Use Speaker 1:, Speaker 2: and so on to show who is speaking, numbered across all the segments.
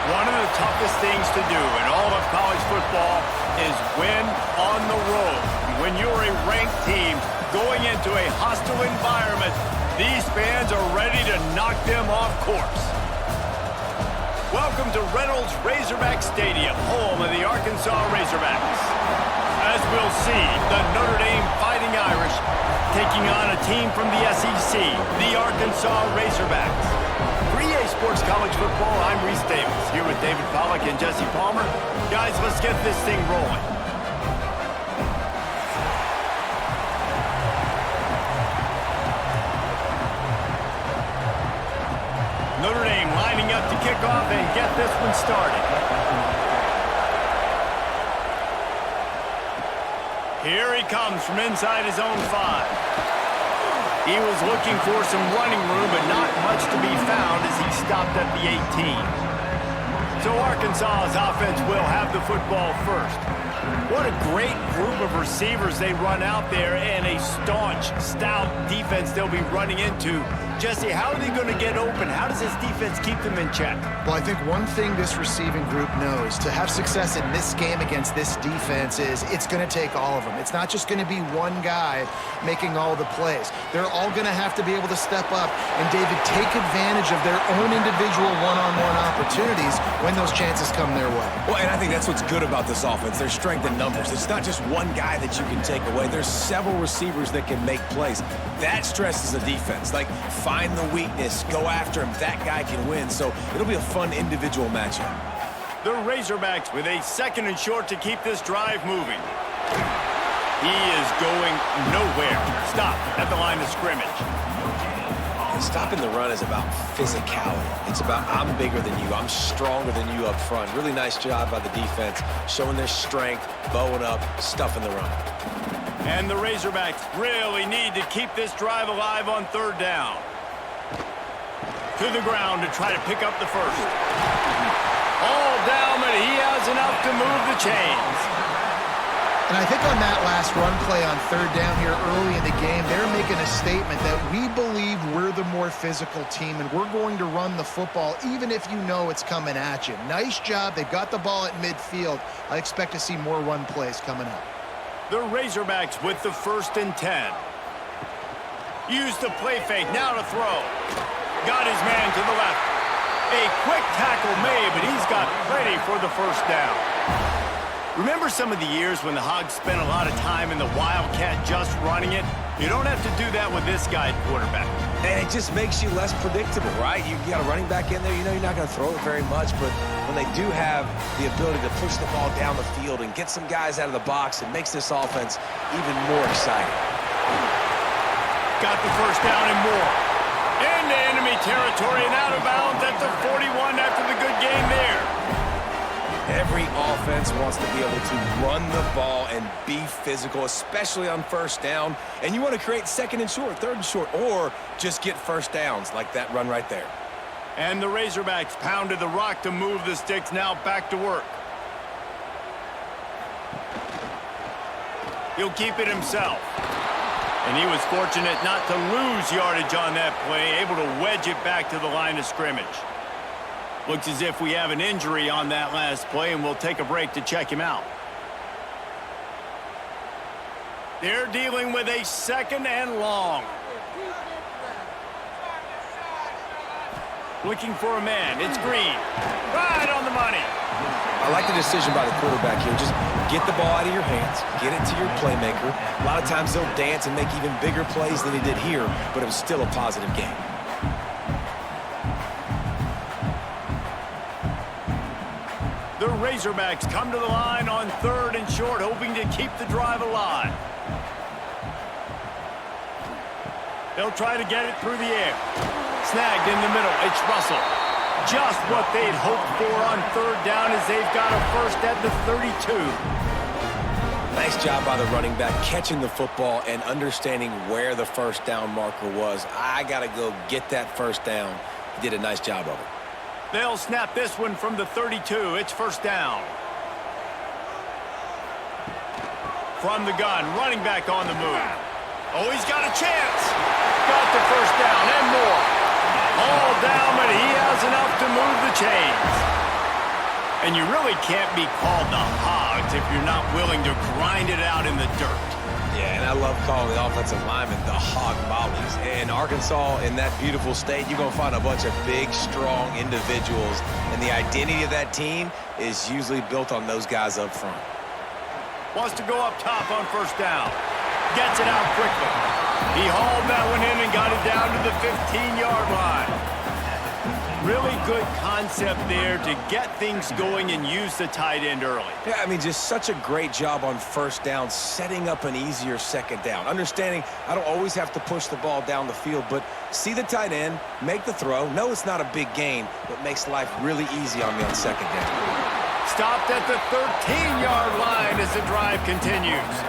Speaker 1: One of the toughest things to do in all of college football is win on the road. When you're a ranked team going into a hostile environment, these fans are ready to knock them off course. Welcome to Reynolds Razorback Stadium, home of the Arkansas Razorbacks. As we'll see, the Notre Dame Fighting Irish taking on a team from the SEC, the Arkansas Razorbacks. For EA Sports College Football, I'm Reese Davis, here with David Pollack and Jesse Palmer. Guys, let's get this thing rolling. Notre Dame lining up to kick off and get this one started. Here he comes from inside his own 5. He was looking for some running room, but not much to be found as he stopped at the 18. So Arkansas's offense will have the football first. What a great group of receivers they run out there, and a staunch, stout defense they'll be running into. Jesse, how are they going to get open? How does this defense keep them in check?
Speaker 2: Well, I think one thing this receiving group knows to have success in this game against this defense is it's going to take all of them. It's not just going to be one guy making all the plays. They're all going to have to be able to step up and, David, take advantage of their own individual one-on-one opportunities when those chances come their way.
Speaker 3: Well, and I think that's what's good about this offense. There's strength in numbers. It's not just one guy that you can take away. There's several receivers that can make plays. That stresses the defense. Like, find the weakness, go after him. That guy can win. So it'll be a fun individual matchup.
Speaker 1: The Razorbacks with a 2nd and short to keep this drive moving. He is going nowhere. Stop at the line of scrimmage.
Speaker 3: And stopping the run is about physicality. It's about I'm bigger than you. I'm stronger than you up front. Really nice job by the defense, showing their strength, bowing up, stuffing the run.
Speaker 1: And the Razorbacks really need to keep this drive alive on 3rd down. To the ground to try to pick up the first. All down, but he has enough to move the chains.
Speaker 2: And I think on that last run play on 3rd down here early in the game, they're making a statement that we believe we're the more physical team and we're going to run the football even if you know it's coming at you. Nice job. They've got the ball at midfield. I expect to see more run plays coming up.
Speaker 1: The Razorbacks with the 1st and 10. Use the play fake, now to throw. Got his man to the left. A quick tackle made, but he's got plenty for the 1st down. Remember some of the years when the Hogs spent a lot of time in the Wildcat just running it? You don't have to do that with this guy at quarterback.
Speaker 3: And it just makes you less predictable, right? You got a running back in there, you know you're not going to throw it very much, but when they do have the ability to push the ball down the field and get some guys out of the box, it makes this offense even more exciting.
Speaker 1: Got the 1st down and more. Into enemy territory and out of bounds at the 41 after the good game there.
Speaker 3: Every offense wants to be able to run the ball and be physical, especially on 1st down. And you want to create 2nd and short, 3rd and short, or just get 1st downs like that run right there.
Speaker 1: And the Razorbacks pounded the rock to move the sticks, now back to work. He'll keep it himself. And he was fortunate not to lose yardage on that play, able to wedge it back to the line of scrimmage. Looks as if we have an injury on that last play, and we'll take a break to check him out. They're dealing with a 2nd and long. Looking for a man. It's Green. Right on the money.
Speaker 3: I like the decision by the quarterback here. Just get the ball out of your hands, get it to your playmaker. A lot of times they'll dance and make even bigger plays than he did here, but it was still a positive game.
Speaker 1: The Razorbacks come to the line on 3rd and short, hoping to keep the drive alive. They'll try to get it through the air. Snagged in the middle. It's Russell. Just what they'd hoped for on 3rd down as they've got a 1st at the 32.
Speaker 3: Nice job by the running back catching the football and understanding where the 1st down marker was. I got to go get that 1st down. He did a nice job of it.
Speaker 1: They'll snap this one from the 32. It's 1st down. From the gun, running back on the move. Oh, he's got a chance. Got the 1st down and more. All down, but he has enough to move the chains. And you really can't be called the Hogs if you're not willing to grind it out in the dirt.
Speaker 3: Yeah, and I love calling the offensive linemen the hog mollies. In Arkansas, in that beautiful state, you're going to find a bunch of big, strong individuals. And the identity of that team is usually built on those guys up front.
Speaker 1: Wants to go up top on first down. Gets it out quickly. He hauled that one in and got it down to the 15-yard line. Really good concept there to get things going and use the tight end early.
Speaker 3: Yeah, I mean, just such a great job on first down, setting up an easier second down. Understanding I don't always have to push the ball down the field, but see the tight end, make the throw. No, it's not a big gain, but makes life really easy on me on second down.
Speaker 1: Stopped at the 13-yard line as the drive continues.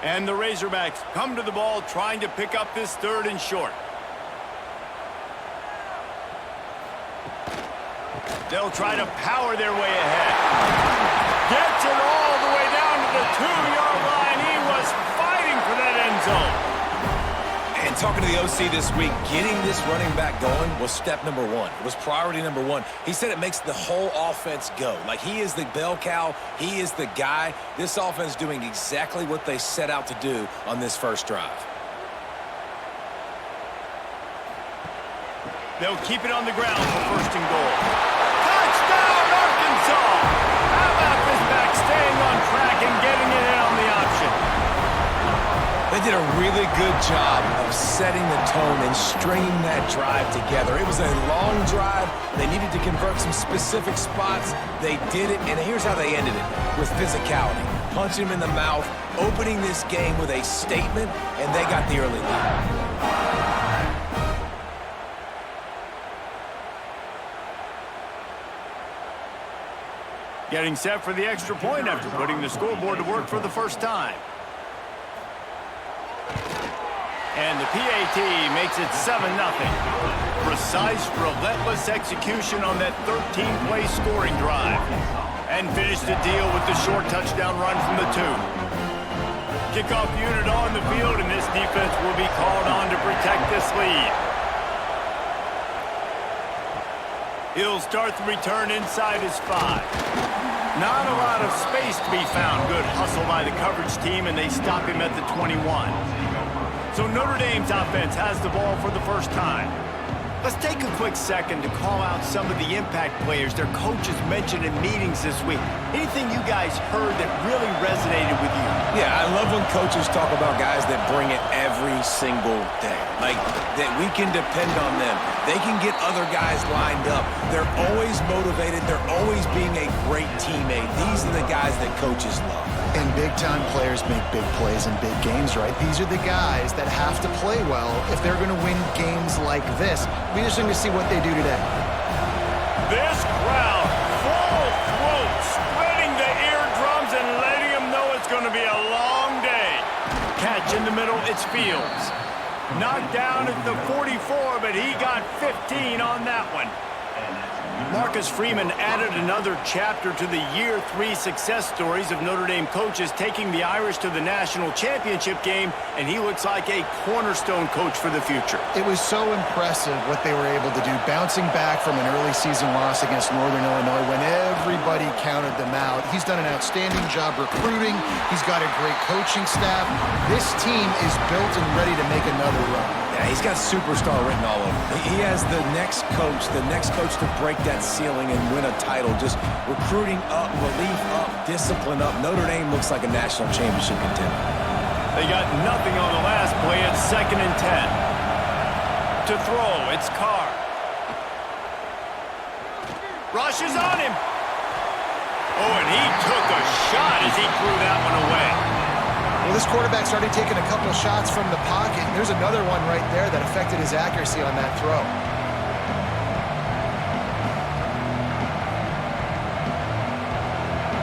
Speaker 1: And the Razorbacks come to the ball trying to pick up this third and short. They'll try to power their way ahead. Gets it all the way down to the 2-yard line. He was fighting for that end zone.
Speaker 3: And talking to the OC this week, getting this running back going was step number one. It was priority number one. He said it makes the whole offense go. Like, he is the bell cow. He is the guy. This offense doing exactly what they set out to do on this first drive.
Speaker 1: They'll keep it on the ground for first and goal. Touchdown, Arkansas! How about this back staying on track and getting it in on the option?
Speaker 3: They did a really good job of setting the tone and stringing that drive together. It was a long drive. They needed to convert some specific spots. They did it, and here's how they ended it, with physicality. Punching him in the mouth, opening this game with a statement, and they got the early lead.
Speaker 1: Getting set for the extra point after putting the scoreboard to work for the first time. And the PAT makes it 7-0. Precise, relentless execution on that 13-play scoring drive. And finished the deal with the short touchdown run from the 2. Kickoff unit on the field, and this defense will be called on to protect this lead. He'll start the return inside his 5. Not a lot of space to be found. Good hustle by the coverage team, and they stop him at the 21. So Notre Dame's offense has the ball for the first time. Let's take a quick second to call out some of the impact players their coaches mentioned in meetings this week. Anything you guys heard that really resonated with you?
Speaker 3: Yeah, I love when coaches talk about guys that bring it every single day. Like, that we can depend on them. They can get other guys lined up. They're always motivated. They're always being a great teammate. These are the guys that coaches love.
Speaker 2: And big-time players make big plays in big games, right? These are the guys that have to play well if they're going to win games like this. We're just going to see what they do today.
Speaker 1: This crowd, full throat, spreading the eardrums and letting them know it's going to be a long day. Catch in the middle, it's Fields. Knocked down at the 44, but he got 15 on that one. Marcus Freeman added another chapter to the Year 3 success stories of Notre Dame coaches, taking the Irish to the national championship game, and he looks like a cornerstone coach for the future.
Speaker 2: It was so impressive what they were able to do, bouncing back from an early season loss against Northern Illinois when everybody counted them out. He's done an outstanding job recruiting. He's got a great coaching staff. This team is built and ready to make another run.
Speaker 3: Yeah, he's got superstar written all over him. He has the next coach to break that ceiling and win a title. Just recruiting up, relief up, discipline up. Notre Dame looks like a national championship contender.
Speaker 1: They got nothing on the last play. It's 2nd and 10. To throw, it's Carr. Rushes on him. Oh, and he took a shot as he threw that one away.
Speaker 2: Well, this quarterback started taking a couple shots from the pocket. There's another one right there that affected his accuracy on that throw.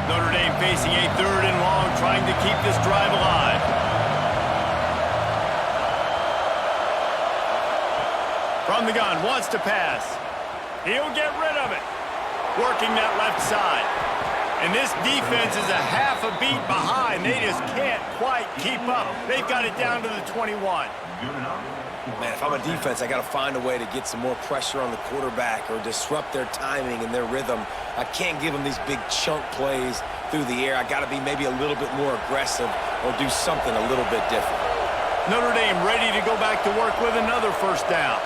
Speaker 1: Notre Dame facing a 3rd and long, trying to keep this drive alive. From the gun, wants to pass. He'll get rid of it. Working that left side. And this defense is a half a beat behind. They just can't quite keep up. They've got it down to the 21.
Speaker 3: Man, if I'm a defense, I got to find a way to get some more pressure on the quarterback or disrupt their timing and their rhythm. I can't give them these big chunk plays through the air. I got to be maybe a little bit more aggressive or do something a little bit different.
Speaker 1: Notre Dame ready to go back to work with another first down.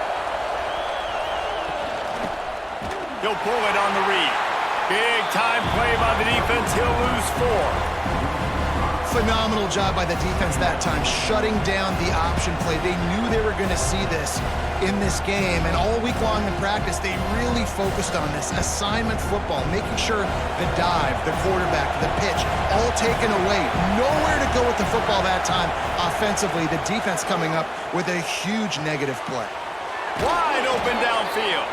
Speaker 1: He'll pull it on the read. Big time play by the defense. He'll lose 4.
Speaker 2: Phenomenal job by the defense that time, shutting down the option play. They knew they were going to see this in this game, and all week long in practice, they really focused on this assignment football, making sure the dive, the quarterback, the pitch, all taken away. Nowhere to go with the football that time offensively. The defense coming up with a huge negative play.
Speaker 1: Wide open downfield.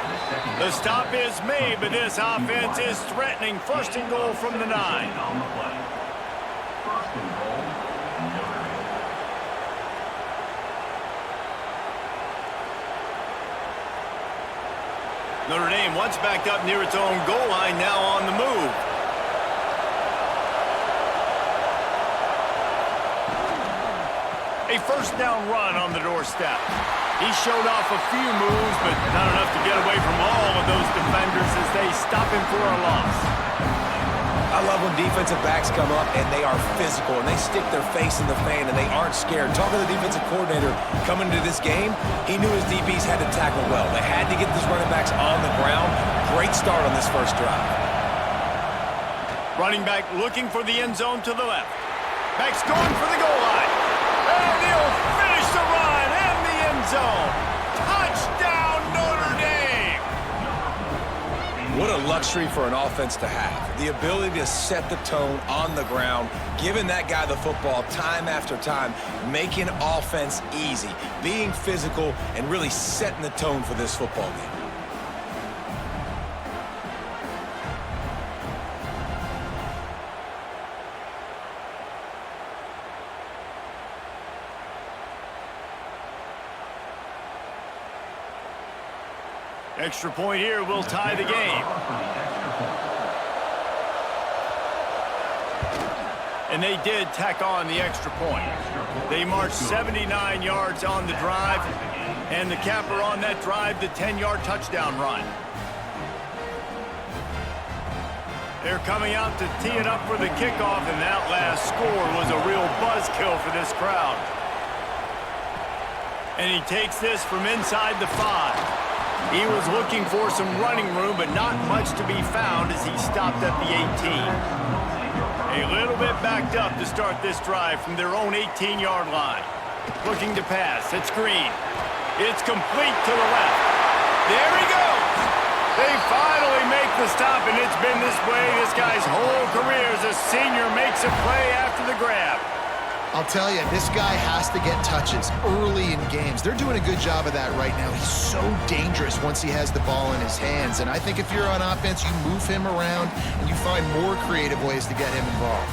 Speaker 1: The stop is made, but this offense is threatening. First and goal from the 9. Notre Dame once backed up near its own goal line, now on the move. A first down run on the doorstep. He showed off a few moves, but not enough to get away from all of those defenders as they stop him for a loss.
Speaker 3: I love when defensive backs come up and they are physical and they stick their face in the fan and they aren't scared. Talking to the defensive coordinator coming into this game, he knew his DBs had to tackle well. They had to get these running backs on the ground. Great start on this first drive.
Speaker 1: Running back looking for the end zone to the left. Back's going for the goal line. And he'll finish the run in the end zone. Touchdown, Notre Dame!
Speaker 3: What a luxury for an offense to have. The ability to set the tone on the ground, giving that guy the football time after time, making offense easy, being physical, and really setting the tone for this football game.
Speaker 1: Extra point here will tie the game. And they did tack on the extra point. They marched 79 yards on the drive, and the capper on that drive, the 10-yard touchdown run. They're coming out to tee it up for the kickoff, and that last score was a real buzzkill for this crowd. And he takes this from inside the 5. He was looking for some running room, but not much to be found as he stopped at the 18. A little bit backed up to start this drive from their own 18-yard line. Looking to pass. It's Green. It's complete to the left. There he goes. They finally make the stop, and it's been this way this guy's whole career as a senior makes a play after the grab.
Speaker 2: I'll tell you, this guy has to get touches early in games. They're doing a good job of that right now. He's so dangerous once he has the ball in his hands. And I think if you're on offense, you move him around and you find more creative ways to get him involved.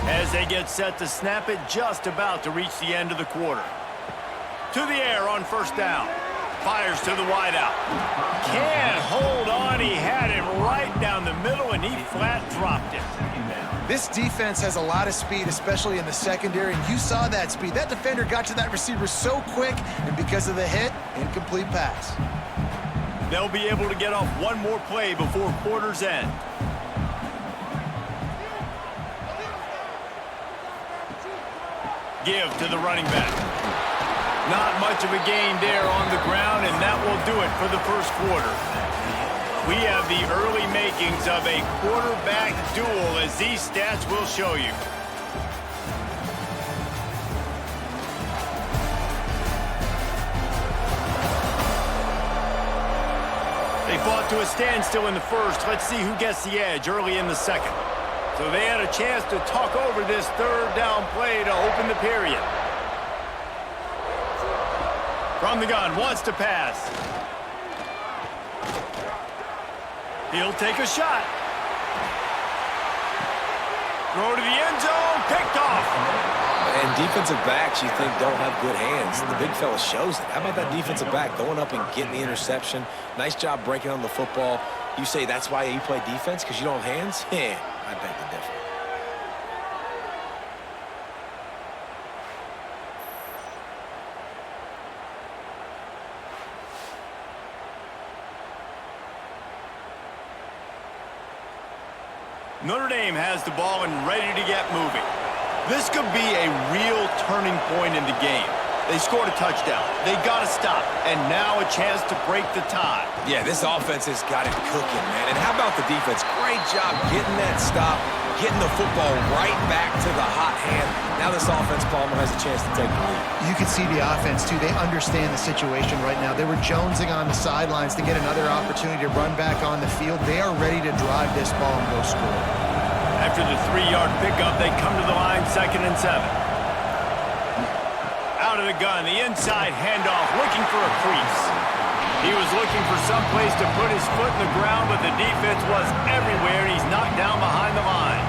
Speaker 1: As they get set to snap it, just about to reach the end of the quarter. To the air on first down. Fires to the wideout. Can't hold on. He had it right down the middle, and he flat dropped it.
Speaker 2: This defense has a lot of speed, especially in the secondary, and you saw that speed. That defender got to that receiver so quick, and because of the hit, incomplete pass.
Speaker 1: They'll be able to get off one more play before quarter's end. Give to the running back. Not much of a gain there on the ground, and that will do it for the first quarter. We have the early makings of a quarterback duel, as these stats will show you. They fought to a standstill in the first. Let's see who gets the edge early in the second. So they had a chance to talk over this third down play to open the period. From the gun, wants to pass. He'll take a shot. Throw to the end zone, picked off.
Speaker 3: And defensive backs you think don't have good hands. The big fella shows it. How about that defensive back going up and getting the interception? Nice job breaking on the football. You say that's why you play defense, because you don't have hands? Yeah, I beg to differ.
Speaker 1: Notre Dame has the ball and ready to get moving. This could be a real turning point in the game. They scored a touchdown. They got to stop. And now a chance to break the tie.
Speaker 3: Yeah, this offense has got it cooking, man. And how about the defense? Great job getting that stop, getting the football right back to the hot hand. Now this offense, Palmer, has a chance to take the lead.
Speaker 2: You can see the offense, too. They understand the situation right now. They were jonesing on the sidelines to get another opportunity to run back on the field. They are ready to drive this ball and go score.
Speaker 1: After the 3-yard pickup, they come to the line, 2nd and 7. Out of the gun, the inside handoff, looking for a crease. He was looking for some place to put his foot in the ground, but the defense was everywhere, and he's knocked down behind the line.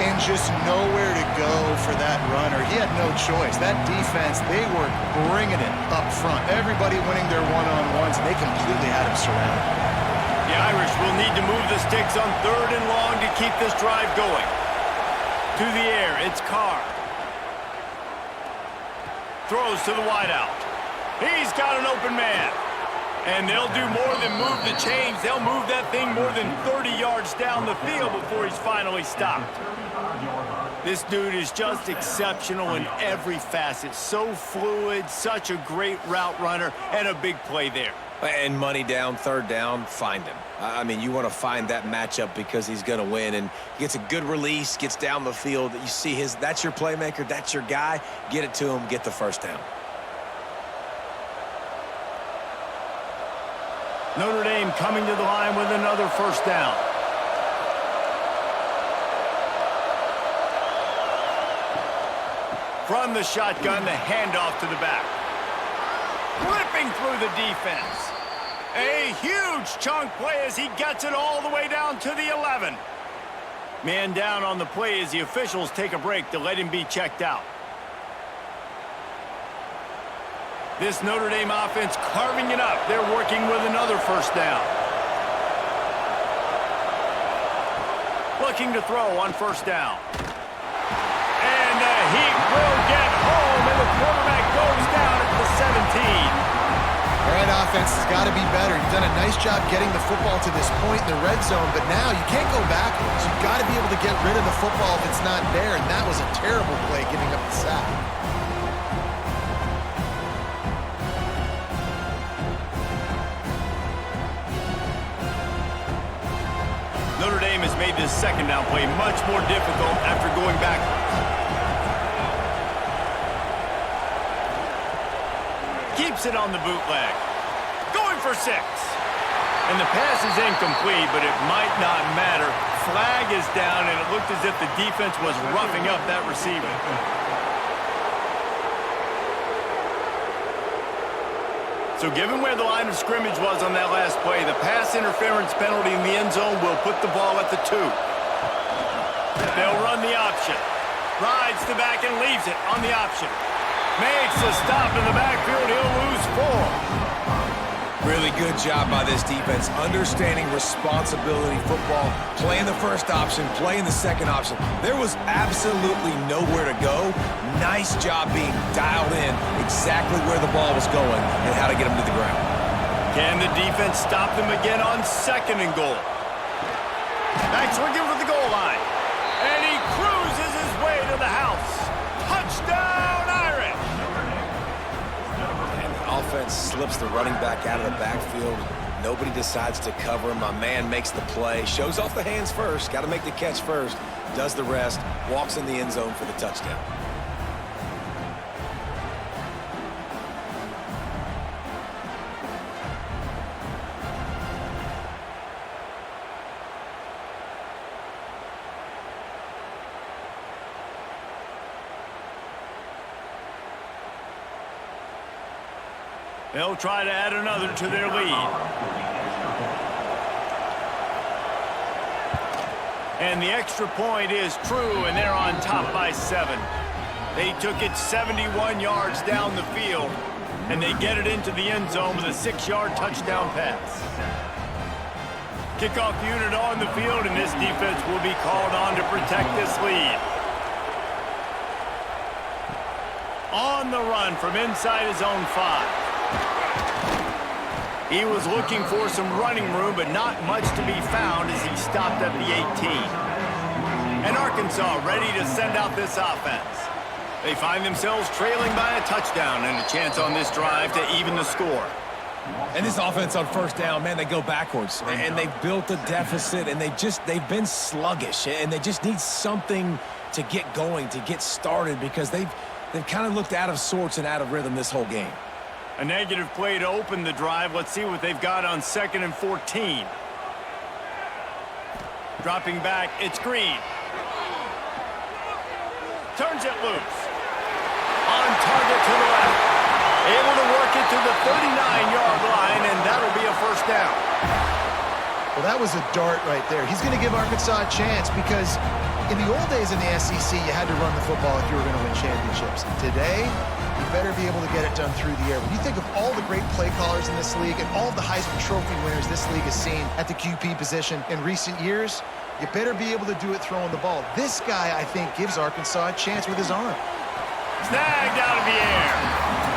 Speaker 2: And just nowhere to go for that runner. He had no choice. That defense, they were bringing it up front. Everybody winning their one-on-ones, and they completely had him surrounded.
Speaker 1: The Irish will need to move the sticks on 3rd and long to keep this drive going. To the air, it's Carr. Throws to the wideout. He's got an open man. And they'll do more than move the chains. They'll move that thing more than 30 yards down the field before he's finally stopped. This dude is just exceptional in every facet. So fluid, such a great route runner, and a big play there.
Speaker 3: And money down, 3rd down, find him. I mean, you want to find that matchup because he's going to win. And he gets a good release, gets down the field. You see that's your playmaker, that's your guy. Get it to him, get the 1st down.
Speaker 1: Notre Dame coming to the line with another 1st down. From the shotgun, the handoff to the back. Ripping through the defense. A huge chunk play as he gets it all the way down to the 11. Man down on the play as the officials take a break to let him be checked out. This Notre Dame offense carving it up. They're working with another 1st down. Looking to throw on 1st down. And the Heat will get home, and the quarterback goes down at the 17.
Speaker 2: All right, offense has got to be better. You've done a nice job getting the football to this point in the red zone, but now you can't go backwards. You've got to be able to get rid of the football if it's not there, and that was a terrible play giving up the sack.
Speaker 1: Notre Dame has made this 2nd down play much more difficult after going backwards. Keeps it on the bootleg. Going for 6. And the pass is incomplete, but it might not matter. Flag is down, and it looked as if the defense was roughing up that receiver. So given where the line of scrimmage was on that last play, the pass interference penalty in the end zone will put the ball at the 2. They'll run the option. Rides the back and leaves it on the option. Makes a stop in the backfield. He'll lose 4.
Speaker 3: Really good job by this defense, understanding responsibility football, playing the 1st option, playing the 2nd option. There was absolutely nowhere to go. Nice job being dialed in exactly where the ball was going and how to get him to the ground.
Speaker 1: Can the defense stop them again on 2nd and goal? Back swinging for the goal line. And he cruises his way to the house. Touchdown, Irish!
Speaker 3: And the offense slips the running back out of the backfield. Nobody decides to cover him. My man makes the play. Shows off the hands first. Got to make the catch first. Does the rest. Walks in the end zone for the touchdown.
Speaker 1: They'll try to add another to their lead. And the extra point is true, and they're on top by 7. They took it 71 yards down the field, and they get it into the end zone with a 6-yard touchdown pass. Kickoff unit on the field, and this defense will be called on to protect this lead. On the run from inside his own 5. He was looking for some running room, but not much to be found as he stopped at the 18. And Arkansas ready to send out this offense. They find themselves trailing by a touchdown and a chance on this drive to even the score.
Speaker 3: And this offense on first down, man, they go backwards. And they've built a deficit, and they've been sluggish. And they just need something to get going, to get started, because they've kind of looked out of sorts and out of rhythm this whole game.
Speaker 1: A negative play to open the drive. Let's see what they've got on 2nd and 14. Dropping back, it's Green. Turns it loose. On target to the left. Able to work it to the 39-yard line, and that'll be a first down.
Speaker 2: Well, that was a dart right there. He's going to give Arkansas a chance because in the old days in the SEC, you had to run the football if you were going to win championships. Today, you better be able to get it done through the air. When you think of all the great play callers in this league and all of the Heisman Trophy winners this league has seen at the QP position in recent years, you better be able to do it throwing the ball. This guy, I think, gives Arkansas a chance with his arm.
Speaker 1: Snagged out of the air.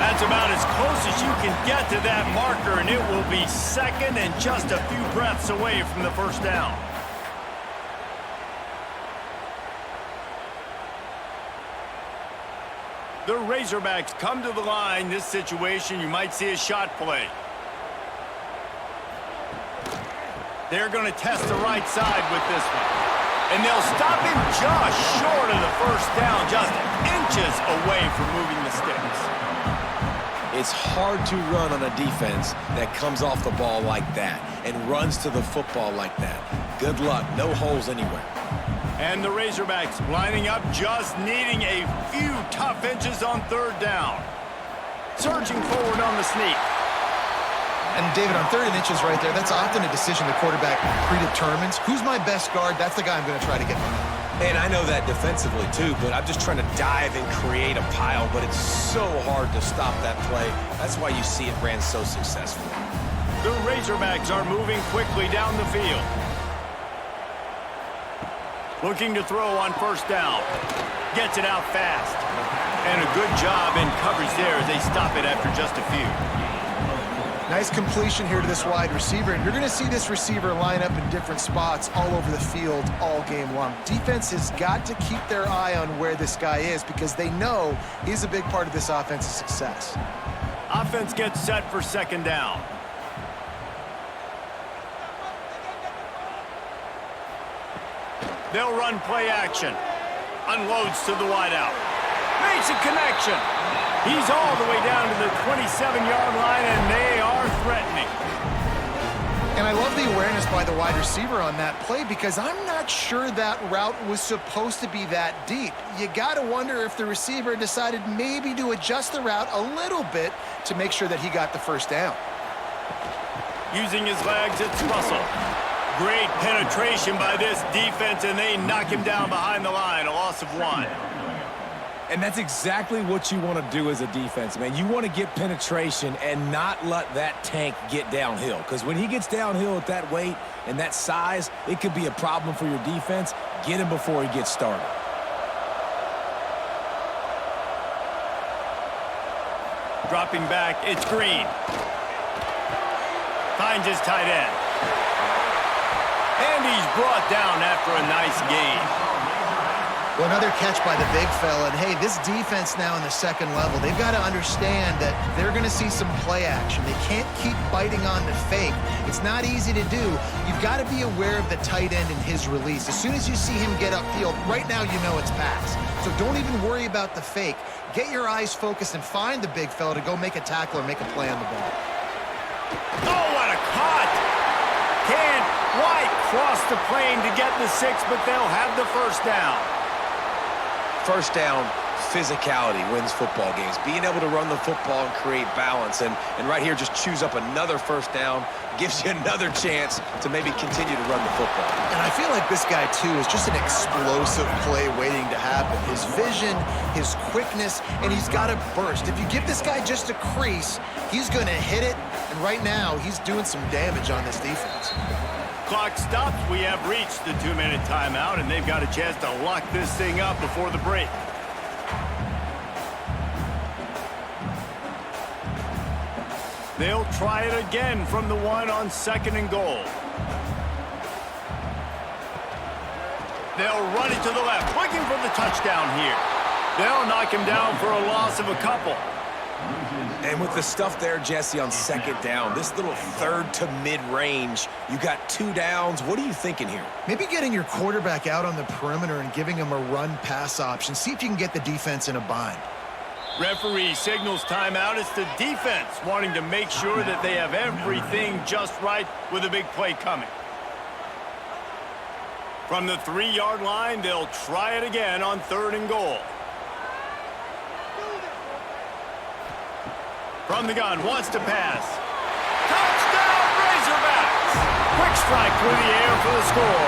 Speaker 1: That's about as close as you can get to that marker, and it will be 2nd and just a few breaths away from the first down. The Razorbacks come to the line. This situation, you might see a shot play. They're going to test the right side with this one. And they'll stop him just short of the first down, just inches away from moving the sticks.
Speaker 3: It's hard to run on a defense that comes off the ball like that and runs to the football like that. Good luck. No holes anywhere.
Speaker 1: And the Razorbacks lining up, just needing a few tough inches on 3rd down. Surging forward on the sneak.
Speaker 2: And David, on 3rd and inches right there, that's often a decision the quarterback predetermines. Who's my best guard? That's the guy I'm going to try to get behind.
Speaker 3: And I know that defensively too, but I'm just trying to dive and create a pile, but it's so hard to stop that play. That's why you see it ran so successfully.
Speaker 1: The Razorbacks are moving quickly down the field. Looking to throw on 1st down. Gets it out fast. And a good job in coverage there as they stop it after just a few.
Speaker 2: Nice completion here to this wide receiver, and you're going to see this receiver line up in different spots all over the field all game long. Defense has got to keep their eye on where this guy is because they know he's a big part of this offense's success.
Speaker 1: Offense gets set for 2nd down. They'll run play action. Unloads to the wideout. Makes a connection. He's all the way down to the 27-yard line, and they are threatening.
Speaker 2: And I love the awareness by the wide receiver on that play because I'm not sure that route was supposed to be that deep. You got to wonder if the receiver decided maybe to adjust the route a little bit to make sure that he got the first down.
Speaker 1: Using his legs, it's Russell. Great penetration by this defense, and they knock him down behind the line, a loss of 1.
Speaker 3: And that's exactly what you want to do as a defense, man. You want to get penetration and not let that tank get downhill. Because when he gets downhill at that weight and that size, it could be a problem for your defense. Get him before he gets started.
Speaker 1: Dropping back, it's Green. Finds his tight end. And he's brought down after a nice gain.
Speaker 2: Well, another catch by the big fella. And, hey, this defense now in the 2nd level, they've got to understand that they're going to see some play action. They can't keep biting on the fake. It's not easy to do. You've got to be aware of the tight end and his release. As soon as you see him get upfield, right now you know it's pass. So don't even worry about the fake. Get your eyes focused and find the big fella to go make a tackle or make a play on the ball.
Speaker 1: Oh, what a cut! Can't quite cross the plane to get the 6, but they'll have the first down.
Speaker 3: First down, physicality wins football games. Being able to run the football and create balance. And right here, just choose up another first down. Gives you another chance to maybe continue to run the football.
Speaker 2: And I feel like this guy, too, is just an explosive play waiting to happen. His vision, his quickness, and he's got to burst. If you give this guy just a crease, he's going to hit it. And right now, he's doing some damage on this defense.
Speaker 1: Clock stops. We have reached the 2-minute timeout, and they've got a chance to lock this thing up before the break. They'll try it again from the 1 on 2nd and goal. They'll run it to the left, looking for the touchdown here. They'll knock him down for a loss of a couple.
Speaker 3: And with the stuff there, Jesse, on 2nd down, this little 3rd to mid-range, you got 2 downs. What are you thinking here?
Speaker 2: Maybe getting your quarterback out on the perimeter and giving him a run-pass option. See if you can get the defense in a bind.
Speaker 1: Referee signals timeout. It's the defense wanting to make sure that they have everything just right with a big play coming. From the 3-yard line, they'll try it again on 3rd and goal. From the gun, wants to pass. Touchdown, Razorbacks! Quick strike through the air for the score.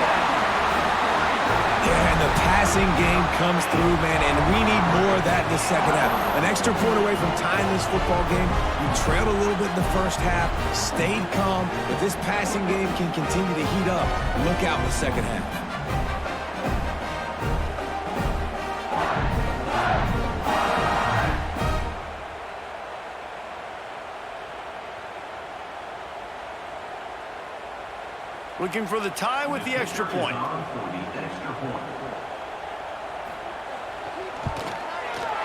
Speaker 3: Yeah, and the passing game comes through, man, and we need more of that in the 2nd half. An extra point away from tying this football game. You trailed a little bit in the 1st half, stayed calm. If this passing game can continue to heat up, look out in the 2nd half.
Speaker 1: Looking for the tie with the extra point.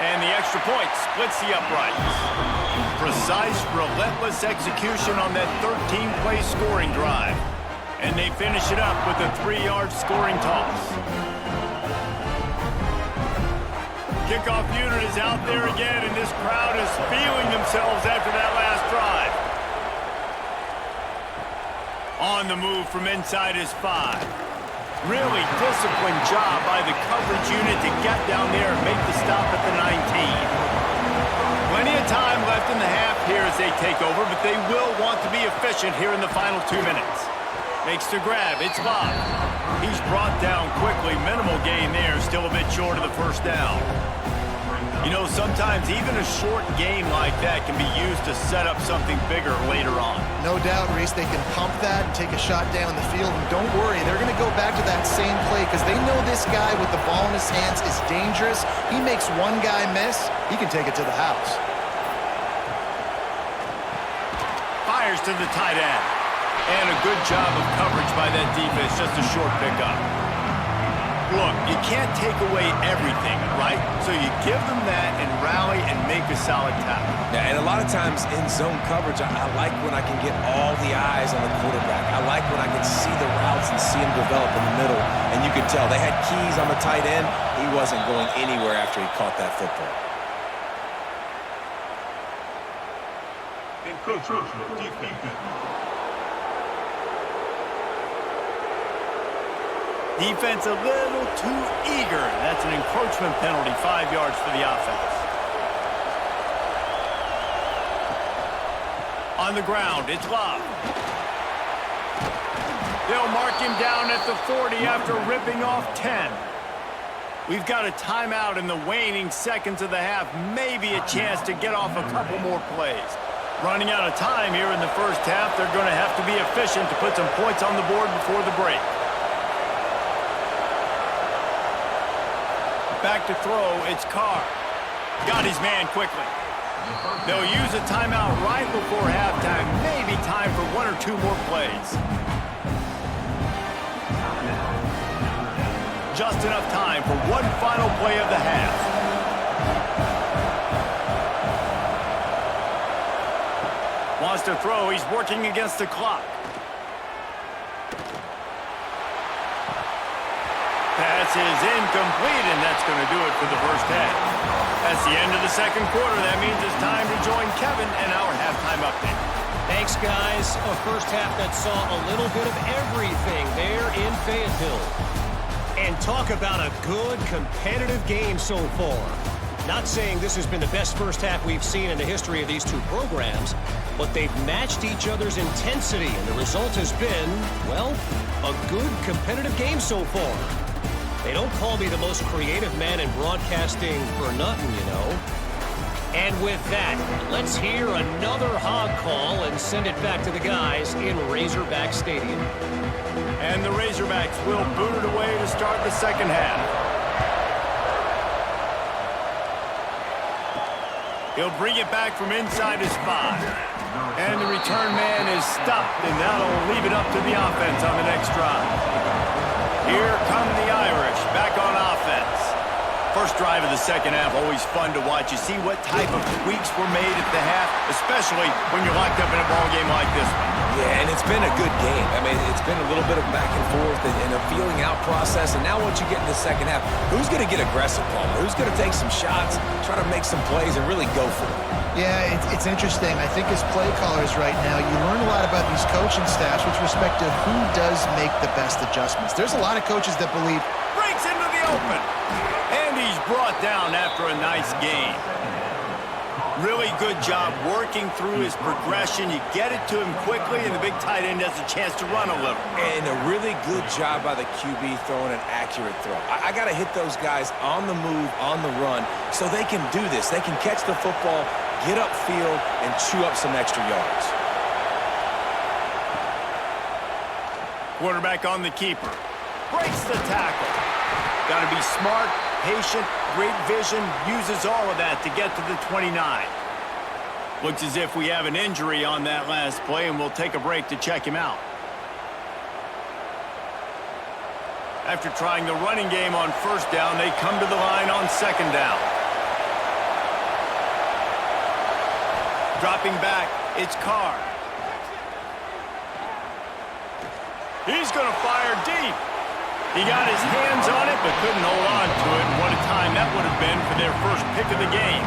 Speaker 1: And the extra point splits the uprights. Precise, relentless execution on that 13-play scoring drive. And they finish it up with a 3-yard scoring toss. Kickoff unit is out there again, and this crowd is feeling themselves after that last drive. On the move from inside his 5. Really disciplined job by the coverage unit to get down there and make the stop at the 19. Plenty of time left in the half here as they take over, but they will want to be efficient here in the final 2 minutes. Makes the grab. It's Bob. He's brought down quickly. Minimal gain there. Still a bit short of the 1st down. You know, sometimes even a short game like that can be used to set up something bigger later on.
Speaker 2: No doubt, Reese, they can pump that and take a shot down the field. And don't worry, they're going to go back to that same play because they know this guy with the ball in his hands is dangerous. He makes one guy miss, he can take it to the house.
Speaker 1: Fires to the tight end. And a good job of coverage by that defense, just a short pickup. Look, you can't take away everything, right? So you give them that and rally and make a solid tackle.
Speaker 3: Yeah, and a lot of times in zone coverage, I like when I can get all the eyes on the quarterback. I like when I can see the routes and see them develop in the middle. And you can tell they had keys on the tight end. He wasn't going anywhere after he caught that football.
Speaker 1: Defense a little too eager. That's an encroachment penalty, 5 yards for the offense. On the ground, it's Love. They'll mark him down at the 40 after ripping off 10. We've got a timeout in the waning seconds of the half. Maybe a chance to get off a couple more plays. Running out of time here in the 1st half. They're going to have to be efficient to put some points on the board before the break. Back to throw, it's Carr. Got his man quickly. They'll use a timeout right before halftime. Maybe time for 1 or 2 more plays. Just enough time for one final play of the half. Wants to throw, he's working against the clock. Pass is incomplete, and that's going to do it for the 1st half. That's the end of the 2nd quarter. That means it's time to join Kevin and our halftime update.
Speaker 4: Thanks, guys. A 1st half that saw a little bit of everything there in Fayetteville. And talk about a good, competitive game so far. Not saying this has been the best 1st half we've seen in the history of these 2 programs, but they've matched each other's intensity, and the result has been, well, a good, competitive game so far. They don't call me the most creative man in broadcasting for nothing, you know. And with that, let's hear another hog call and send it back to the guys in Razorback Stadium.
Speaker 1: And the Razorbacks will boot it away to start the 2nd half. He'll bring it back from inside his 5. And the return man is stopped, and that'll leave it up to the offense on the next drive. Here come the Irish, back on offense. First drive of the second half, always fun to watch. You see what type of tweaks were made at the half, especially when you're locked up in a ball game like this one.
Speaker 3: Yeah, and it's been a good game. I mean, it's been a little bit of back and forth and a feeling out process. And now once you get in the second half, who's going to get aggressive, Palmer? Who's going to take some shots, try to make some plays, and really go for it?
Speaker 2: Yeah, it's interesting. I think as play callers right now, you learn a lot about these coaching staffs with respect to who does make the best adjustments. There's a lot of coaches that believe...
Speaker 1: Breaks into the open. And he's brought down after a nice game. Really good job working through his progression. You get it to him quickly, and the big tight end has a chance to run a little.
Speaker 3: And a really good job by the QB throwing an accurate throw. I got to hit those guys on the move, on the run, so they can do this. They can catch the football, get upfield, and chew up some extra yards.
Speaker 1: Quarterback on the keeper. Breaks the tackle. Got to be smart, patient, great vision, uses all of that to get to the 29. Looks as if we have an injury on that last play, and we'll take a break to check him out. After trying the running game on first down, they come to the line on second down. Dropping back, it's Carr. He's going to fire deep. He got his hands on it, but couldn't hold on to it. And what a time that would have been for their first pick of the game.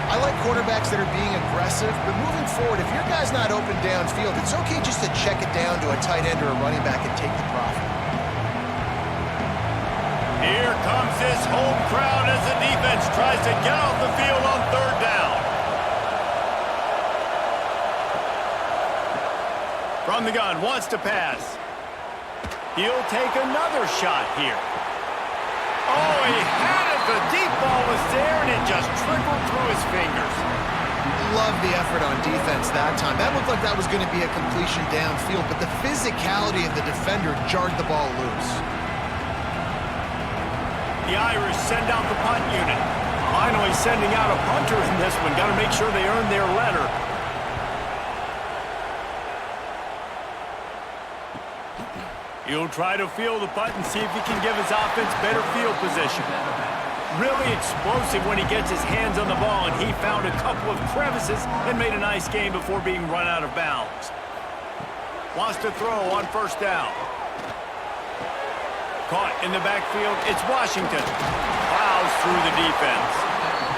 Speaker 2: I like quarterbacks that are being aggressive, but moving forward, if your guy's not open downfield, it's okay just to check it down to a tight end or a running back and take the profit.
Speaker 1: Here comes this home crowd as the defense tries to get off the field on third down. From the gun, wants to pass. He'll take another shot here. Oh, he had it. The deep ball was there, and it just trickled through his fingers.
Speaker 2: Love the effort on defense that time. That looked like that was going to be a completion downfield, but the physicality of the defender jarred the ball loose.
Speaker 1: The Irish send out the punt unit. Finally sending out a punter in this one. Got to make sure they earn their letter. He'll try to field the punt and see if he can give his offense better field position. Really explosive when he gets his hands on the ball, and he found a couple of crevices and made a nice game before being run out of bounds. Wants to throw on first down. Caught in the backfield. It's Washington. Plows through the defense.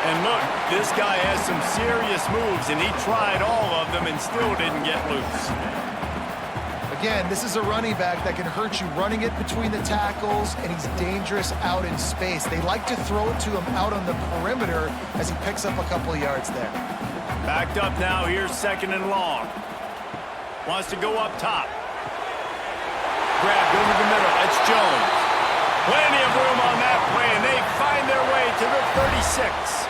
Speaker 1: And look, this guy has some serious moves, and he tried all of them and still didn't get loose.
Speaker 2: Again, this is a running back that can hurt you running it between the tackles, and he's dangerous out in space. They like to throw it to him out on the perimeter as he picks up a couple of yards there.
Speaker 1: Backed up now. Here's second and long. Wants to go up top. Grabbed over the middle. It's Jones. Plenty of room on that play, and they find their way to the 36.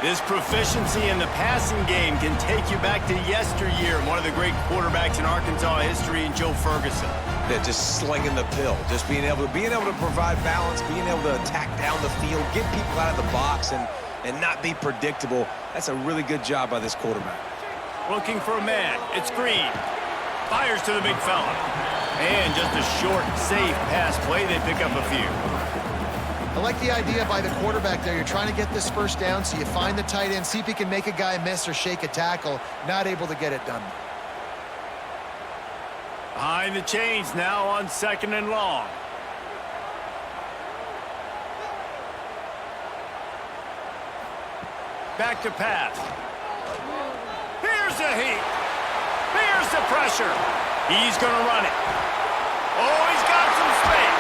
Speaker 1: This proficiency in the passing game can take you back to yesteryear. One of the great quarterbacks in Arkansas history, in Joe Ferguson.
Speaker 3: Yeah, just slinging the pill, just being able to provide balance, being able to attack down the field, get people out of the box, and not be predictable. That's a really good job by this quarterback.
Speaker 1: Looking for a man. It's Green. Fires to the big fella. And just a short, safe pass play. They pick up a few.
Speaker 2: I like the idea by the quarterback there. You're trying to get this first down, so you find the tight end, see if he can make a guy miss or shake a tackle. Not able to get it done.
Speaker 1: Behind the chains now on second and long. Back to pass. Here's the heat. Here's the pressure. He's going to run it. Oh, he's got some space.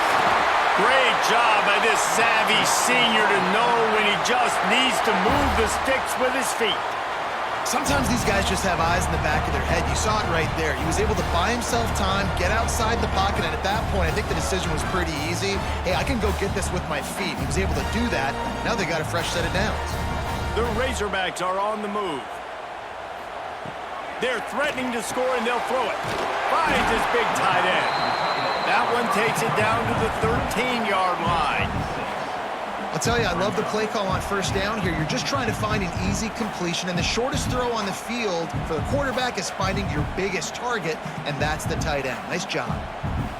Speaker 1: Great job by this savvy senior to know when he just needs to move the sticks with his feet.
Speaker 2: Sometimes these guys just have eyes in the back of their head. You saw it right there. He was able to buy himself time, get outside the pocket, and at that point, I think the decision was pretty easy. Hey, I can go get this with my feet. He was able to do that. Now they got a fresh set of downs.
Speaker 1: The Razorbacks are on the move. They're threatening to score, and they'll throw it. Finds his big tight end. That one takes it down to the 13-yard line.
Speaker 2: I'll tell you, I love the play call on first down here. You're just trying to find an easy completion, and the shortest throw on the field for the quarterback is finding your biggest target, and that's the tight end. Nice job.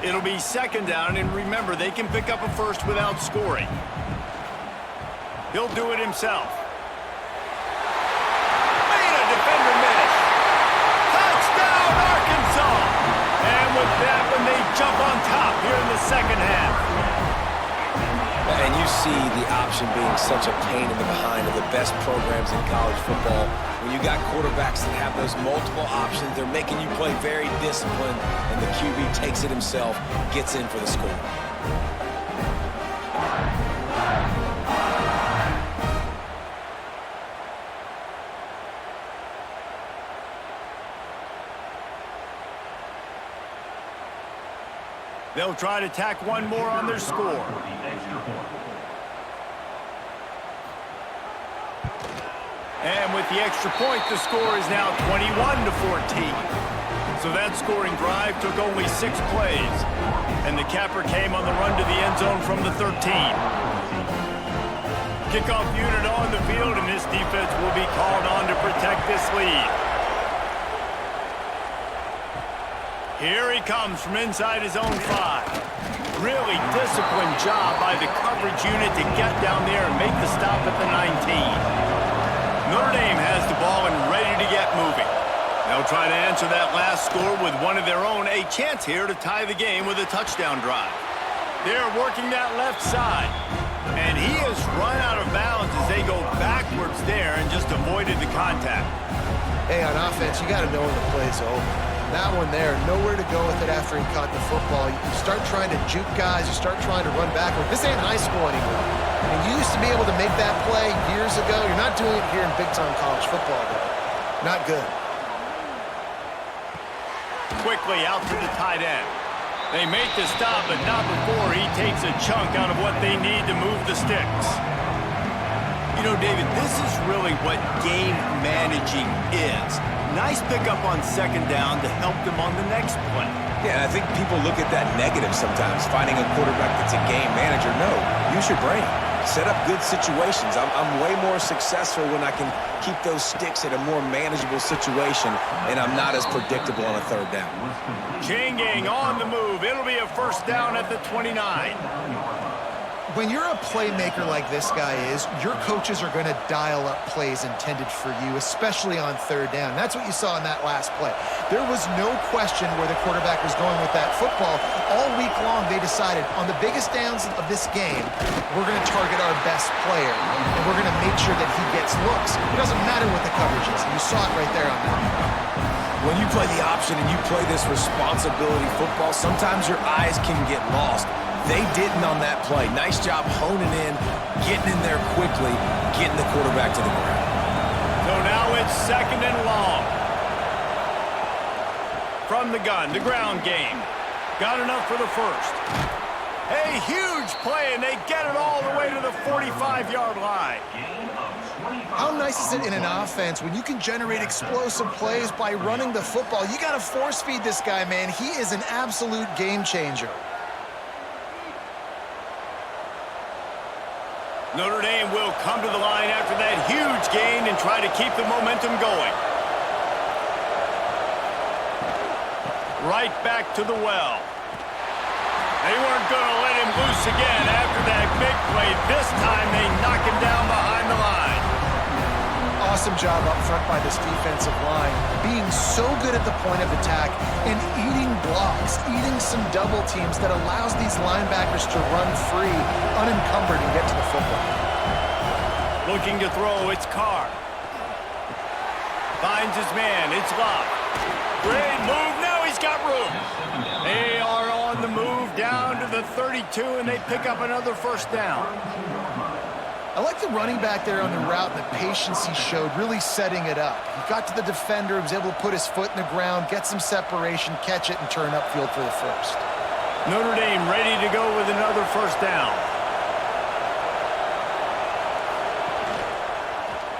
Speaker 1: It'll be second down, and remember, they can pick up a first without scoring. He'll do it himself. Made a defender miss. Touchdown, Arkansas! And with that, when they jump on top here in the second half.
Speaker 3: And you see the option being such a pain in the behind of the best programs in college football. When you got quarterbacks that have those multiple options, they're making you play very disciplined, and the QB takes it himself, gets in for the score.
Speaker 1: They'll try to tack one more on their score. And with the extra point, the score is now 21-14. So that scoring drive took only 6 plays. And the capper came on the run to the end zone from the 13. Kickoff unit on the field, and this defense will be called on to protect this lead. Here he comes from inside his own 5. Really disciplined job by the coverage unit to get down there and make the stop at the 19. Notre Dame has the ball and ready to get moving. They'll try to answer that last score with one of their own, a chance here to tie the game with a touchdown drive. They're working that left side, and he has run out of bounds as they go backwards there and just avoided the contact.
Speaker 2: Hey, on offense, you got to know when the play's over. That one there, nowhere to go with it after he caught the football. You start trying to juke guys. You start trying to run backward. This ain't high school anymore. And you used to be able to make that play years ago. You're not doing it here in big-time college football, though. Not good.
Speaker 1: Quickly out to the tight end. They make the stop, but not before he takes a chunk out of what they need to move the sticks. You know, David, this is really what game managing is. Nice pickup on second down to help them on the next play.
Speaker 3: Yeah, and I think people look at that negative sometimes, finding a quarterback that's a game manager. No, use your brain. Set up good situations. I'm way more successful when I can keep those sticks in a more manageable situation, and I'm not as predictable on a third down.
Speaker 1: Chain gang on the move. It'll be a first down at the 29.
Speaker 2: When you're a playmaker like this guy is, your coaches are going to dial up plays intended for you, especially on third down. That's what you saw in that last play. There was no question where the quarterback was going with that football. All week long, they decided on the biggest downs of this game, we're going to target our best player, and we're going to make sure that he gets looks. It doesn't matter what the coverage is. You saw it right there on that.
Speaker 3: When you play the option and you play this responsibility football, sometimes your eyes can get lost. They didn't on that play. Nice job honing in, getting in there quickly, getting the quarterback to the ground.
Speaker 1: So now it's second and long. From the gun, the ground game. Got enough for the first. A huge play, and they get it all the way to the 45-yard line.
Speaker 2: How nice is it in an offense when you can generate explosive plays by running the football? You got to force feed this guy, man. He is an absolute game changer.
Speaker 1: Notre Dame will come to the line after that huge gain and try to keep the momentum going. Right back to the well. They weren't going to let him loose again after that big play. This time they knock him down behind the line.
Speaker 2: Awesome job up front by this defensive line, being so good at the point of attack and eating blocks, eating some double teams that allows these linebackers to run free, unencumbered, and get to the football.
Speaker 1: Looking to throw, it's Carr. Finds his man, it's Locke. Great move, now he's got room. They are on the move down to the 32, and they pick up another first down.
Speaker 2: I like the running back there on the route and the patience he showed, really setting it up. He got to the defender, was able to put his foot in the ground, get some separation, catch it, and turn upfield for the first.
Speaker 1: Notre Dame ready to go with another first down.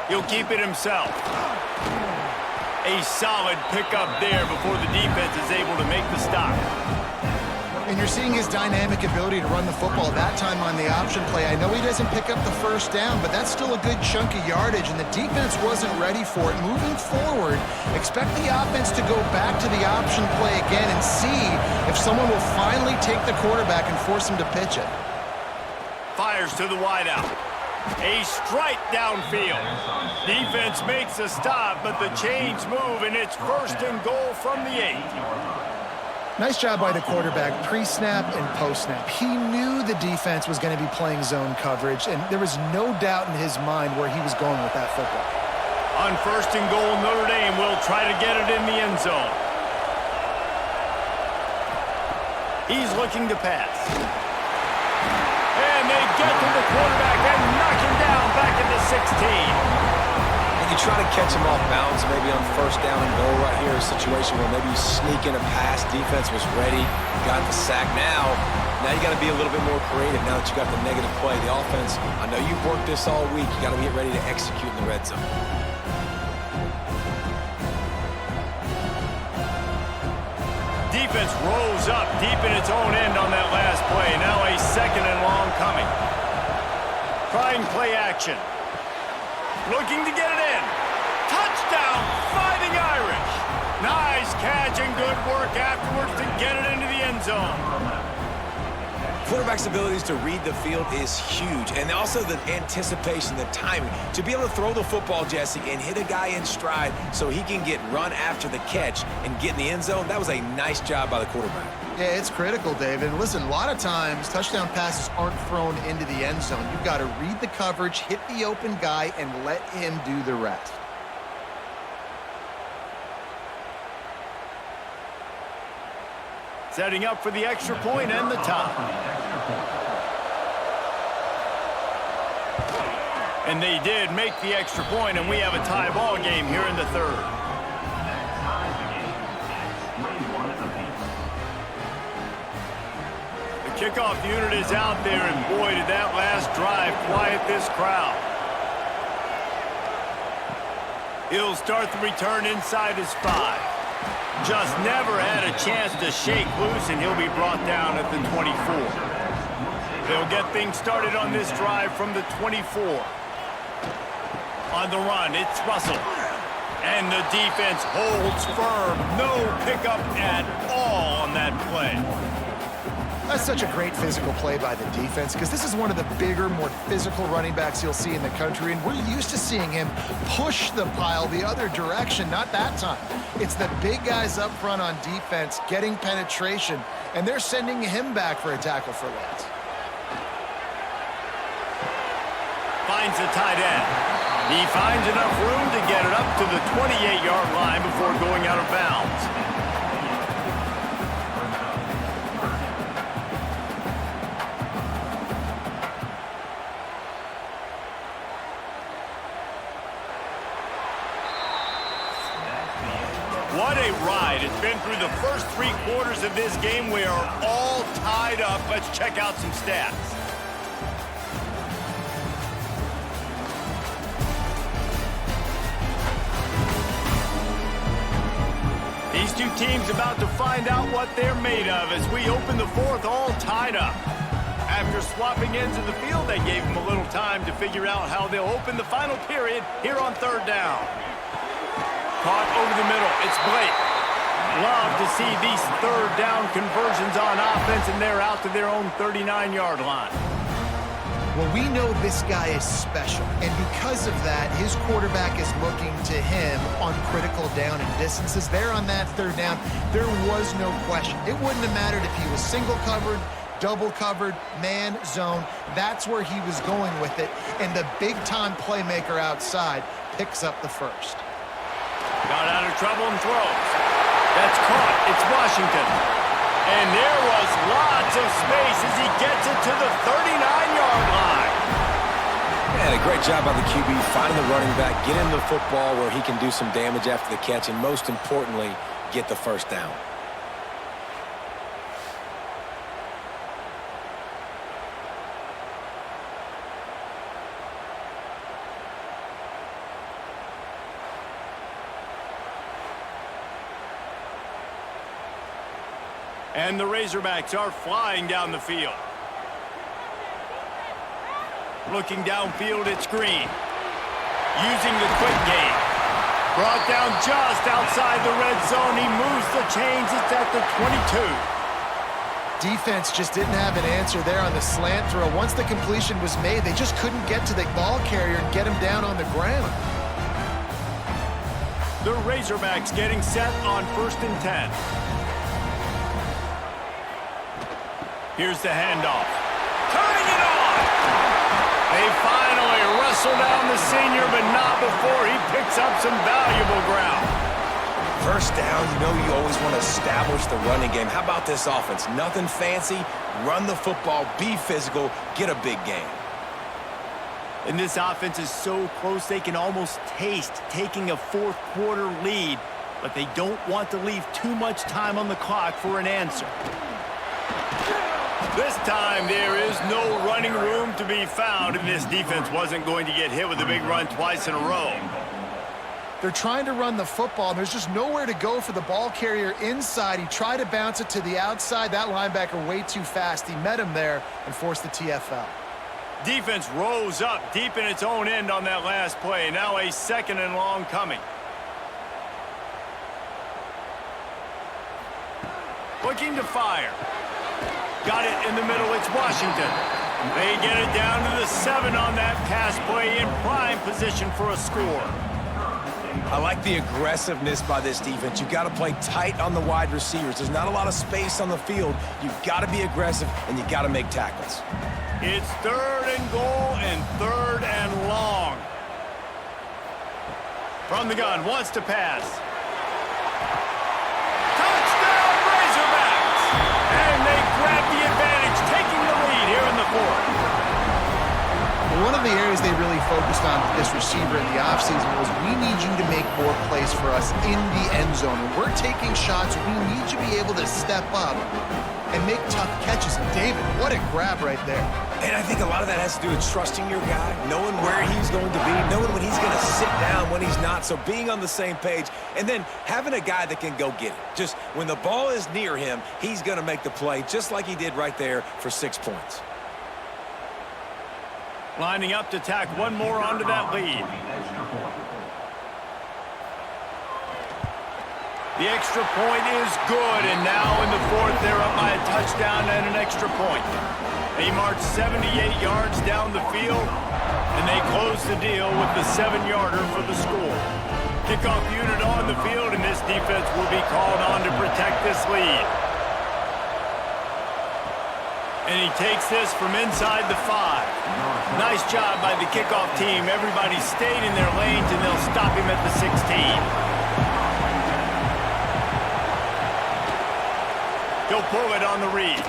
Speaker 1: He'll keep it himself. A solid pickup there before the defense is able to make the stop.
Speaker 2: And you're seeing his dynamic ability to run the football, that time on the option play. I know he doesn't pick up the first down, but that's still a good chunk of yardage, and the defense wasn't ready for it. Moving forward, expect the offense to go back to the option play again and see if someone will finally take the quarterback and force him to pitch it.
Speaker 1: Fires to the wideout. A strike downfield. Defense makes a stop, but the chains move, and it's 1st and goal from the 8.
Speaker 2: Nice job by the quarterback, pre-snap and post-snap. He knew the defense was going to be playing zone coverage, and there was no doubt in his mind where he was going with that football.
Speaker 1: On 1st and goal, Notre Dame will try to get it in the end zone. He's looking to pass. And they get to the quarterback and knock him down back at the 16.
Speaker 3: And you try to catch him off balance, maybe on 1st down and goal right here, a situation where maybe you sneak in a pass, defense was ready, got the sack. Now you got to be a little bit more creative now that you got the negative play. The offense, I know you've worked this all week. You got to get ready to execute in the red zone.
Speaker 1: Defense rolls up deep in its own end on that last play. Now a 2nd and long coming. Trying play action. Looking to get it in. Touchdown, Fighting Irish. Nice catch and good work afterwards to get it into the end zone.
Speaker 3: Quarterback's abilities to read the field is huge, and also the anticipation, the timing. To be able to throw the football, Jesse, and hit a guy in stride so he can get run after the catch and get in the end zone, that was a nice job by the quarterback.
Speaker 2: Yeah, it's critical, David. And listen, a lot of times touchdown passes aren't thrown into the end zone. You've got to read the coverage, hit the open guy, and let him do the rest.
Speaker 1: Setting up for the extra point and the top. And they did make the extra point, and we have a tie ball game here in the 3rd. The kickoff unit is out there, and boy, did that last drive quiet this crowd. He'll start the return inside his 5. Just never had a chance to shake loose, and he'll be brought down at the 24. They'll get things started on this drive from the 24. On the run, it's Russell. And the defense holds firm. No pickup at all on that play.
Speaker 2: That's such a great physical play by the defense because this is one of the bigger, more physical running backs you'll see in the country, and we're used to seeing him push the pile the other direction. Not that time. It's the big guys up front on defense getting penetration, and they're sending him back for a tackle for loss.
Speaker 1: Finds the tight end. He finds enough room to get it up to the 28-yard line before going out of bounds. What a ride. It's been through the first 3 quarters of this game. We are all tied up. Let's check out some stats. These two teams about to find out what they're made of as we open the 4th all tied up. After swapping ends of the field, they gave them a little time to figure out how they'll open the final period here on 3rd down. Caught over the middle. It's Blake. Love to see these 3rd down conversions on offense, and they're out to their own 39-yard line.
Speaker 2: Well, we know this guy is special, and because of that, his quarterback is looking to him on critical down and distances. There on that 3rd down, there was no question. It wouldn't have mattered if he was single covered, double covered, man, zone. That's where he was going with it, and the big-time playmaker outside picks up the first.
Speaker 1: Got out of trouble and throws. That's caught. It's Washington. And there was lots of space as he gets it to the 39-yard line.
Speaker 3: And a great job by the QB finding the running back, get him the football where he can do some damage after the catch, and most importantly, get the 1st down.
Speaker 1: And the Razorbacks are flying down the field. Looking downfield, it's Green. Using the quick game. Brought down just outside the red zone. He moves the chains. It's at the 22.
Speaker 2: Defense just didn't have an answer there on the slant throw. Once the completion was made, they just couldn't get to the ball carrier and get him down on the ground.
Speaker 1: The Razorbacks getting set on 1st and 10. Here's the handoff. Turning it on! They finally wrestle down the senior, but not before he picks up some valuable ground.
Speaker 3: First down, you know you always want to establish the running game. How about this offense? Nothing fancy. Run the football, be physical, get a big gain.
Speaker 1: And this offense is so close they can almost taste taking a fourth-quarter lead, but they don't want to leave too much time on the clock for an answer. This time there is no running room to be found, and this defense wasn't going to get hit with a big run twice in a row.
Speaker 2: They're trying to run the football, and there's just nowhere to go for the ball carrier inside. He tried to bounce it to the outside. That linebacker way too fast. He met him there and forced the TFL.
Speaker 1: Defense rose up deep in its own end on that last play. Now a 2nd and long coming. Looking to fire. Got it in the middle. It's Washington. They get it down to the 7 on that pass play in prime position for a score.
Speaker 3: I like the aggressiveness by this defense. You've got to play tight on the wide receivers. There's not a lot of space on the field. You've got to be aggressive, and you've got to make tackles.
Speaker 1: It's 3rd and goal and 3rd and long. From the gun, wants to pass. Touchdown, Razorbacks! And they grab the advantage, taking the lead here in the 4th.
Speaker 2: One of the areas they really focused on with this receiver in the offseason was, we need you to make more plays for us in the end zone. When we're taking shots, we need you to be able to step up and make tough catches. And David, what a grab right there.
Speaker 3: And I think a lot of that has to do with trusting your guy, knowing where he's going to be, knowing when he's going to sit down, when he's not. So being on the same page, and then having a guy that can go get it. Just when the ball is near him, he's going to make the play, just like he did right there for 6 points.
Speaker 1: Lining up to tack one more onto that lead. The extra point is good, and now in the 4th, they're up by a touchdown and an extra point. They march 78 yards down the field, and they close the deal with the 7-yarder for the score. Kickoff unit on the field, and this defense will be called on to protect this lead. And he takes this from inside the 5. Nice job by the kickoff team. Everybody stayed in their lanes, and they'll stop him at the 16. He'll pull it on the read.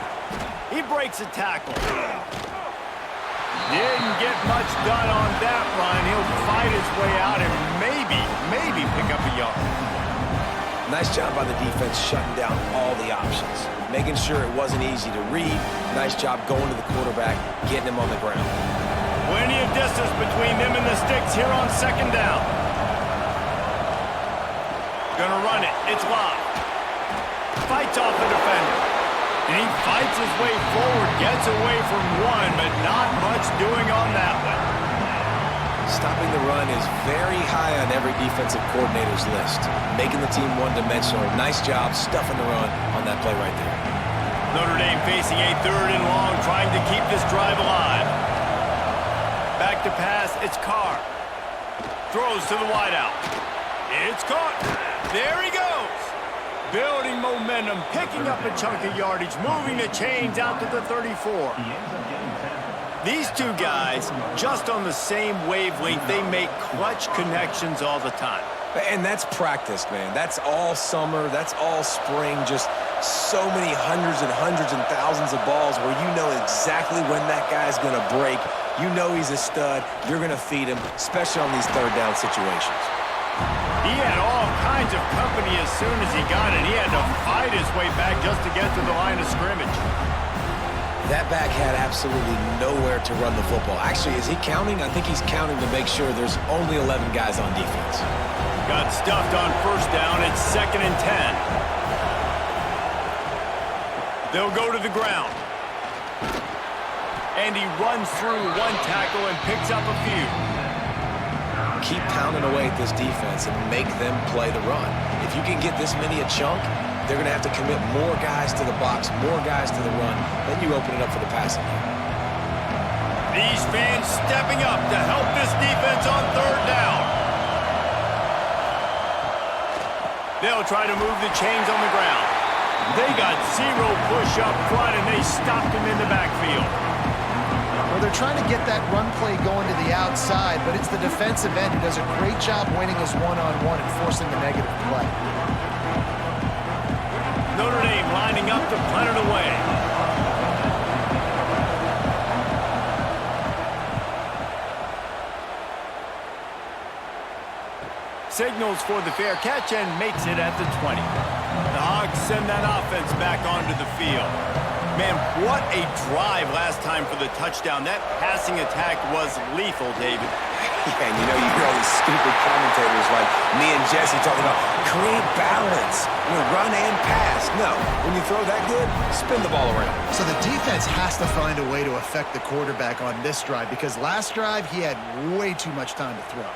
Speaker 1: He breaks a tackle. Didn't get much done on that run. He'll fight his way out and maybe pick up a yard.
Speaker 3: Nice job by the defense shutting down all the options, making sure it wasn't easy to read. Nice job going to the quarterback, getting him on the ground.
Speaker 1: Plenty of distance between them and the sticks here on 2nd down. Gonna run it. It's Locke. Fights off the defender. And he fights his way forward, gets away from one, but not much doing on that one.
Speaker 3: Stopping the run is very high on every defensive coordinator's list. Making the team one-dimensional. Nice job stuffing the run on that play right there.
Speaker 1: Notre Dame facing a 3rd and long, trying to keep this drive alive. Back to pass, it's Carr. Throws to the wideout. It's caught. There he goes. Building momentum, picking up a chunk of yardage, moving the chains out to the 34. These two guys, just on the same wavelength, they make clutch connections all the time.
Speaker 3: And that's practice, man. That's all summer. That's all spring. Just so many hundreds and thousands of balls where you know exactly when that guy's going to break. You know he's a stud. You're going to feed him, especially on these 3rd down situations.
Speaker 1: He had all kinds of company as soon as he got it. He had to fight his way back just to get to the line of scrimmage.
Speaker 3: That back had absolutely nowhere to run the football. Actually, is he counting? I think he's counting to make sure there's only 11 guys on defense.
Speaker 1: Got stuffed on 1st down. It's 2nd and 10. They'll go to the ground. And he runs through one tackle and picks up a few.
Speaker 3: Keep pounding away at this defense and make them play the run. If you can get this many a chunk, they're going to have to commit more guys to the box, more guys to the run. Then you open it up for the passing game.
Speaker 1: These fans stepping up to help this defense on third down. They'll try to move the chains on the ground. They got zero push up front, and they stopped him in the backfield.
Speaker 2: Well, they're trying to get that run play going to the outside, but it's the defensive end who does a great job winning his one-on-one and forcing the negative play.
Speaker 1: Notre Dame lining up to punt it away. Signals for the fair catch and makes it at the 20. The Hogs send that offense back onto the field. Man, what a drive last time for the touchdown. That passing attack was lethal, David.
Speaker 3: Yeah, and you know, you hear all these stupid commentators like me and Jesse talking about create balance, run and pass. No, when you throw that good, spin the ball around.
Speaker 2: So the defense has to find a way to affect the quarterback on this drive because last drive he had way too much time to throw.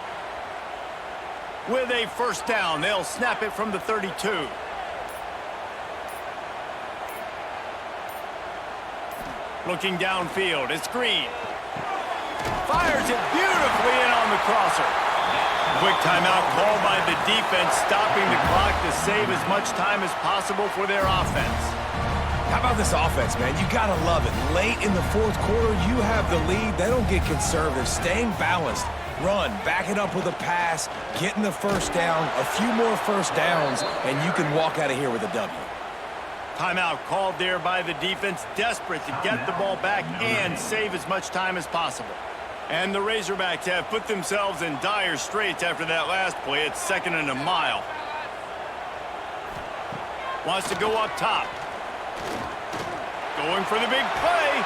Speaker 1: With a first down, they'll snap it from the 32. Looking downfield, it's Green. Fires it beautifully in on the crosser. Quick timeout called by the defense, stopping the clock to save as much time as possible for their offense.
Speaker 3: How about this offense, man? You got to love it. Late in the fourth quarter, you have the lead. They don't get conservative. Staying balanced. Run, back it up with a pass, getting the first down, a few more first downs, and you can walk out of here with a W.
Speaker 1: Timeout called there by the defense, desperate to get the ball back and save as much time as possible. And the Razorbacks have put themselves in dire straits after that last play. It's 2nd and a mile. Wants to go up top. Going for the big play.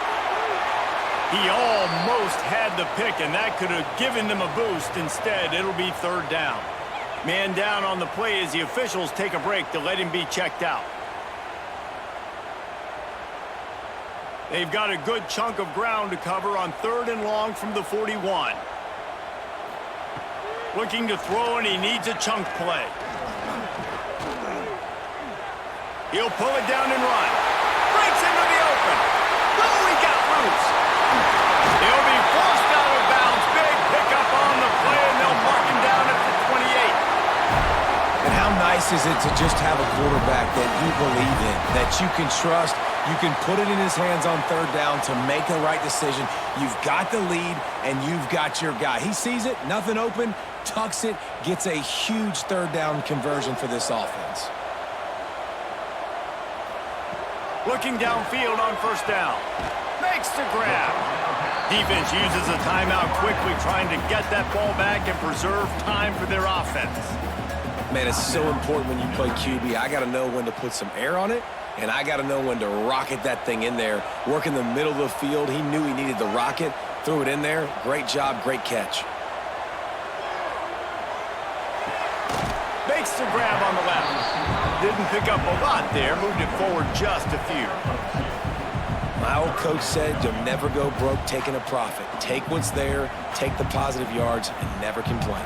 Speaker 1: He almost had the pick, and that could have given them a boost. Instead, it'll be 3rd down. Man down on the play as the officials take a break to let him be checked out. They've got a good chunk of ground to cover on 3rd and long from the 41. Looking to throw, and he needs a chunk play. He'll pull it down and run. Breaks into the open. Oh, he got loose. He'll be forced out of bounds. Big pickup on the play, and they'll mark him down at the 28.
Speaker 3: And how nice is it to just have a quarterback that you believe in, that you can trust? You can put it in his hands on 3rd down to make the right decision. You've got the lead, and you've got your guy. He sees it, nothing open, tucks it, gets a huge 3rd down conversion for this offense.
Speaker 1: Looking downfield on 1st down. Makes the grab. Defense uses a timeout quickly, trying to get that ball back and preserve time for their offense.
Speaker 3: Man, it's so important when you play QB. I got to know when to put some air on it, and I got to know when to rocket that thing in there. Work in the middle of the field. He knew he needed the rocket. Threw it in there. Great job, great catch.
Speaker 1: Makes the grab on the left. Didn't pick up a lot there. Moved it forward just a few.
Speaker 3: My old coach said you'll never go broke taking a profit. Take what's there, take the positive yards, and never complain.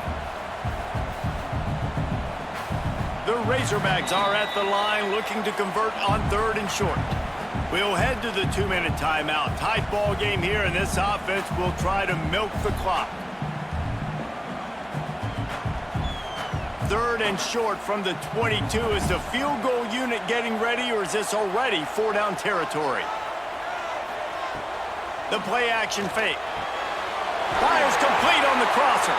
Speaker 1: The Razorbacks are at the line looking to convert on 3rd and short. We'll head to the 2-minute timeout. Tight ball game here, and this offense will try to milk the clock. 3rd and short from the 22. Is the field goal unit getting ready, or is this already 4-down territory? The play action fake. Fires complete on the crosser.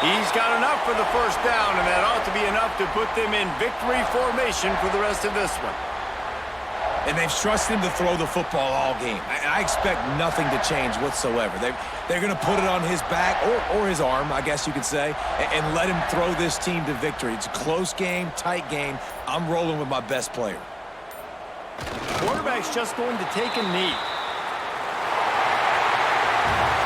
Speaker 1: He's got enough for the first down, and that ought to be enough to put them in victory formation for the rest of this one.
Speaker 3: And they've trusted him to throw the football all game. I expect nothing to change whatsoever. They're going to put it on his back, or his arm, I guess you could say, and let him throw this team to victory. It's a close game, tight game. I'm rolling with my best player.
Speaker 1: Quarterback's just going to take a knee.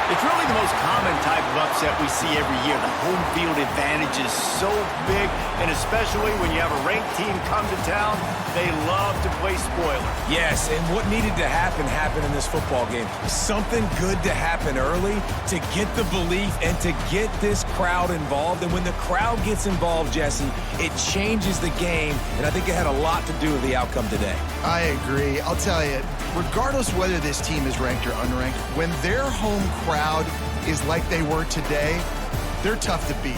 Speaker 1: It's really the most common type of upset we see every year. The home field advantage is so big, and especially when you have a ranked team come to town, they love to play spoiler.
Speaker 3: Yes, and what needed to happen happened in this football game. Something good to happen early to get the belief and to get this crowd involved. And when the crowd gets involved, Jesse, it changes the game, and I think it had a lot to do with the outcome today.
Speaker 2: I agree. I'll tell you, regardless whether this team is ranked or unranked, when their home crowd is like they were today, they're tough to beat,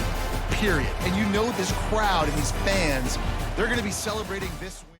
Speaker 2: period. And you know this crowd and these fans, they're going to be celebrating this win.